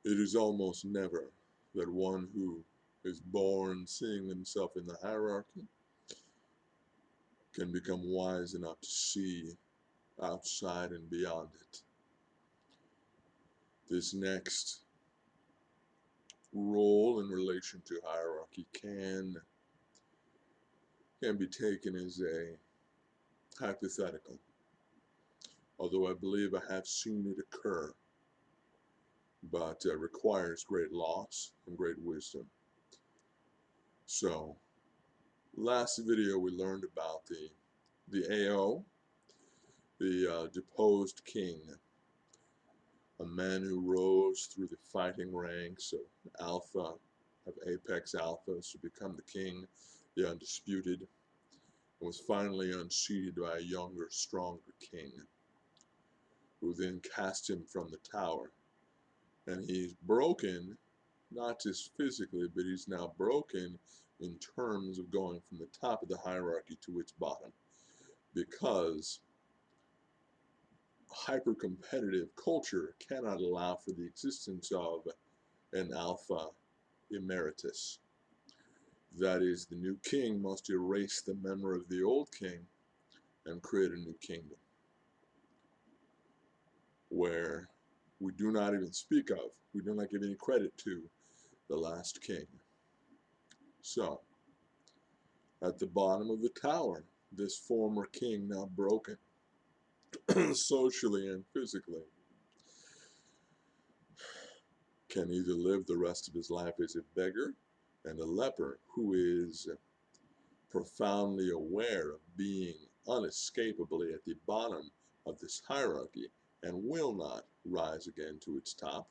It is almost never that one who is born seeing himself in the hierarchy can become wise enough to see outside and beyond it. This next role in relation to hierarchy can be taken as a hypothetical, although I believe I have seen it occur, but requires great loss and great wisdom. So, last video we learned about the AO, the deposed king, a man who rose through the fighting ranks of Alpha, of Apex Alphas to become the king, the undisputed, and was finally unseated by a younger, stronger king, who then cast him from the tower. And he's broken, not just physically, but he's now broken in terms of going from the top of the hierarchy to its bottom, because hyper-competitive culture cannot allow for the existence of an alpha emeritus. That is, the new king must erase the memory of the old king and create a new kingdom, where we do not even speak of, we do not give any credit to the last king. So, at the bottom of the tower, this former king, now broken socially and physically, can either live the rest of his life as a beggar and a leper who is profoundly aware of being unescapably at the bottom of this hierarchy and will not rise again to its top,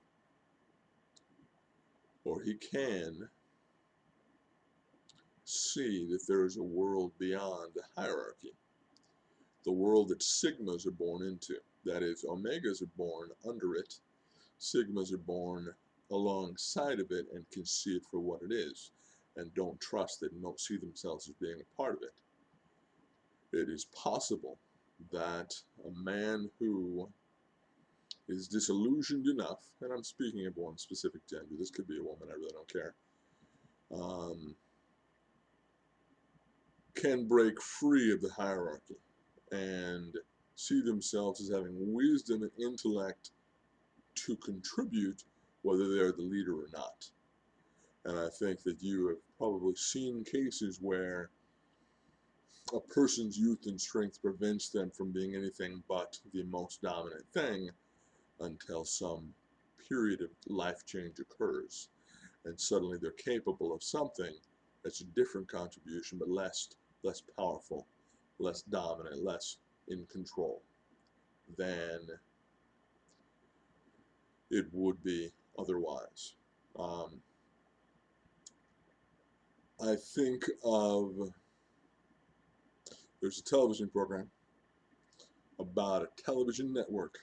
or he can see that there is a world beyond the hierarchy, the world that sigmas are born into. That is, omegas are born under it, sigmas are born alongside of it and can see it for what it is, and don't trust it and don't see themselves as being a part of it. It is possible that a man who is disillusioned enough, and I'm speaking of one specific gender, this could be a woman, I really don't care, can break free of the hierarchy and see themselves as having wisdom and intellect to contribute whether they're the leader or not. And I think that you have probably seen cases where a person's youth and strength prevents them from being anything but the most dominant thing until some period of life change occurs. And suddenly they're capable of something that's a different contribution, but less powerful, less dominant, less in control than it would be otherwise. I think of, there's a television program about a television network,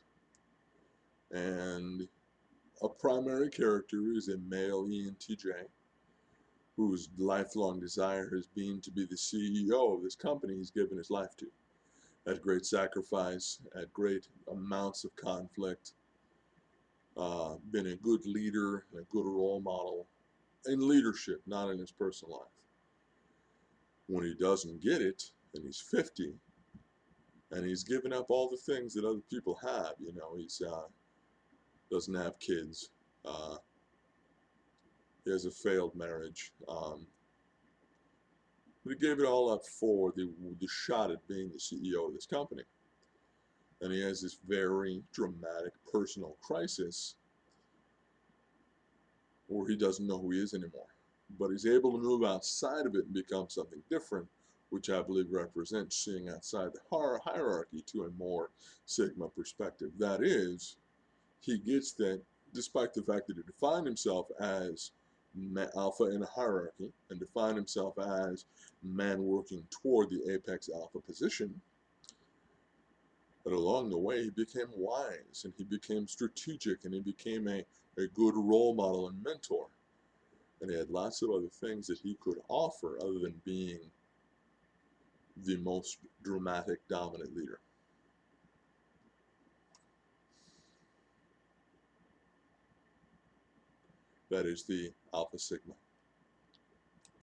and a primary character is a male ENTJ whose lifelong desire has been to be the CEO of this company he's given his life to, at great sacrifice, at great amounts of conflict, been a good leader and a good role model in leadership, not in his personal life. When he doesn't get it, and he's 50, and he's given up all the things that other people have, you know, he's doesn't have kids, he has a failed marriage, but he gave it all up for the shot at being the CEO of this company. And he has this very dramatic personal crisis where he doesn't know who he is anymore. But he's able to move outside of it and become something different, which I believe represents seeing outside the hierarchy to a more Sigma perspective. That is, he gets that despite the fact that he defined himself as alpha in a hierarchy and defined himself as man working toward the apex alpha position, but along the way he became wise and he became strategic and he became a good role model and mentor. And he had lots of other things that he could offer other than being the most dramatic, dominant leader. that is the alpha sigma.